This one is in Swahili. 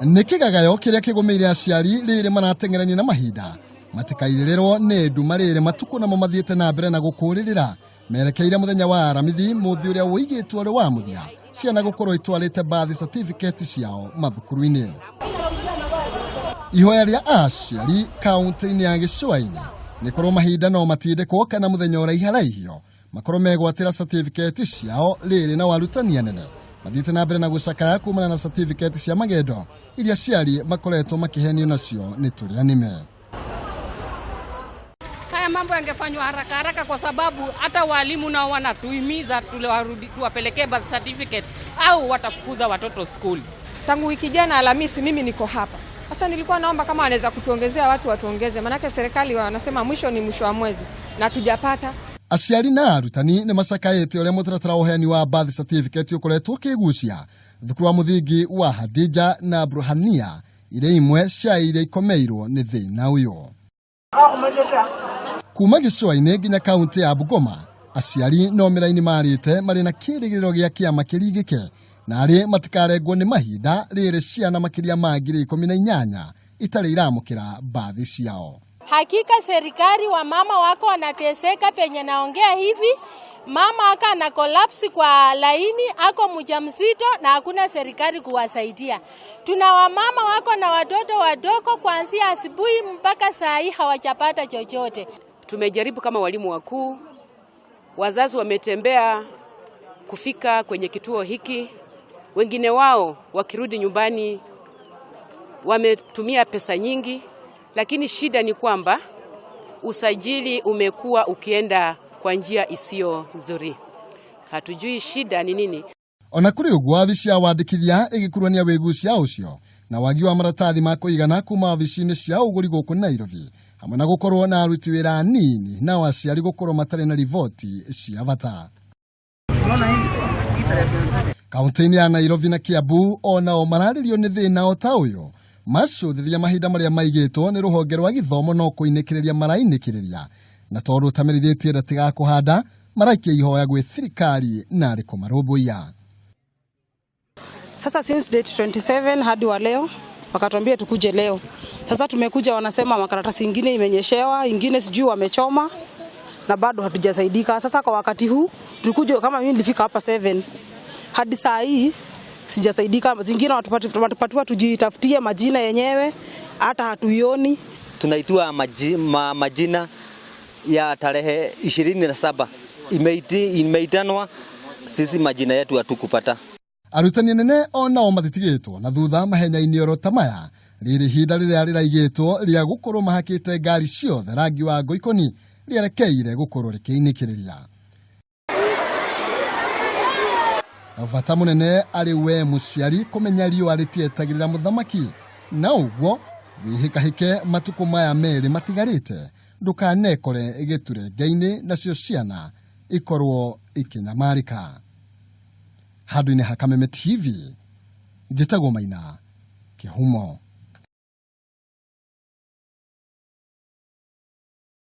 Nikigagayo kiria kigumeire aciari riri maratengerania na mahinda matikairererwo ne ndumarire matuko na mamathiete na mbere na gukuririra merekeire muthenya wa aramithi muthi uria wigitwo ri wa muthia ciana gukorwo itwarite birth certificate ciao mathukuru-ini. Ihoya ria aciari kaunti-ini ya Gicũa-ini nikorwo mahinda no matindikwo kana muthenya ũraiharahio makorwo megwatĩra certificate ciao riri na warutani anene mathiete na mbere na gucakaya kumana na certificate cia magendo iria ciari makoretwo makihenio nacio ni turia nime. Haya mambo yangefanywa haraka haraka kwa sababu hata walimu nao wanatuhimiza tuwapelekee birth certificate au watafukuza watoto school. Tangu wiki jana Alhamisi mimi niko hapa. Sasa nilikuwa naomba kama wanaweza kutuongezea watu watuongeze, manake serikali wanasema mwisho ni mwisho wa mwezi na tujapata. Aciari na arutani ni macakaĩte ũrĩa mũtaratara ũheani wa birth certificate ũkoretwo ũkĩgucia thukuru wa mũthingi wa Hadija na Burhania iria imwe cia iria ikomeirwo nĩ thĩna ũyũ. Kuma Gicũa-inĩ nginya kaunti ya Bungoma, aciari no mĩraini marĩte marĩ na kĩrĩgĩrĩro gĩa kĩama kĩringĩke na arĩ matikarengwo nĩ mahinda rĩrĩ ciana makĩria ma 18,000 itarĩ iramũkĩra birth ciao. Hakika serikali wa mama wako wanateseka penye naongea hivi. Mama aka ana collapse kwa laini, ako mjamzito na hakuna serikali kuwasaidia. Tuna wamama wako na watoto wadogo kuanzia asubuhi mpaka saa hii hawajapata chochote. Tumejaribu kama walimu wakuu, wazazi wametembea kufika kwenye kituo hiki. Wengine wao wakirudi nyumbani wametumia pesa nyingi, lakini shida ni kwamba usajili umekuwa ukienda kwa njia isiyo nzuri. Hatujui shida ni nini. Ona kuri uguo abici a wandikithia igikuruania wigucia ucio na wagi wa maratathi ma kuigana kuma abici-ini cia uguri guku Nairobi hamwe na gukorwo na aruti wira nini na aciari gukorwo matari na riboti cia bata. Kaunti-ini ya Nairobi na Kiambu onao mararirio ni thina o ta uyu macũthĩrĩria mahinda marĩa maigĩtwo nĩ rũhonge rwa gĩthomo no kũinĩkĩrĩria marainĩkĩrĩria na tondũ tamerithĩtie ndati ga kũhanda maraikia ihoya gwĩ thirikari na arĩ kũmarũmbũiya. Sasa since date 27 hadi wa leo wakatuambia tukuje leo. Sasa tumekuja, wanasema makaratasi ingine imenyeshewa, ingine sijui wamechoma na bado hatujasaidika. Sasa kwa wakati huu tulikuja, kama mimi nilifika hapa 7 hadi saa hii sijasaidika. Zingine watupatiwa tujitafutie majina yenyewe hata hatuioni. Tunaitwa majina ya tarehe 27 imeitanwa, sisi majina yetu hatukupata. Arutani anene onao mathitigĩtwo na thutha mahenya-inĩ oro ta maya rĩrĩ hinda rĩrĩa rĩraigĩtwo rĩa gũkorwo mahakĩte ngari ciothe rangi wa ngoikoni rĩerekeire gũkorwo rĩkĩinĩkĩrĩria. Bata munene arĩ we mũciari kũmenya riũa rĩtietagĩrĩra mũthamaki na ũguo wĩhĩkahĩke matukũ maya merĩ matigarĩte ndũkanekore gĩturenge-inĩ nacio ciana ikorwo ikinyamarĩka. Handũ-inĩ ha Kameme TV, njĩtagwo Maina Kĩhumo.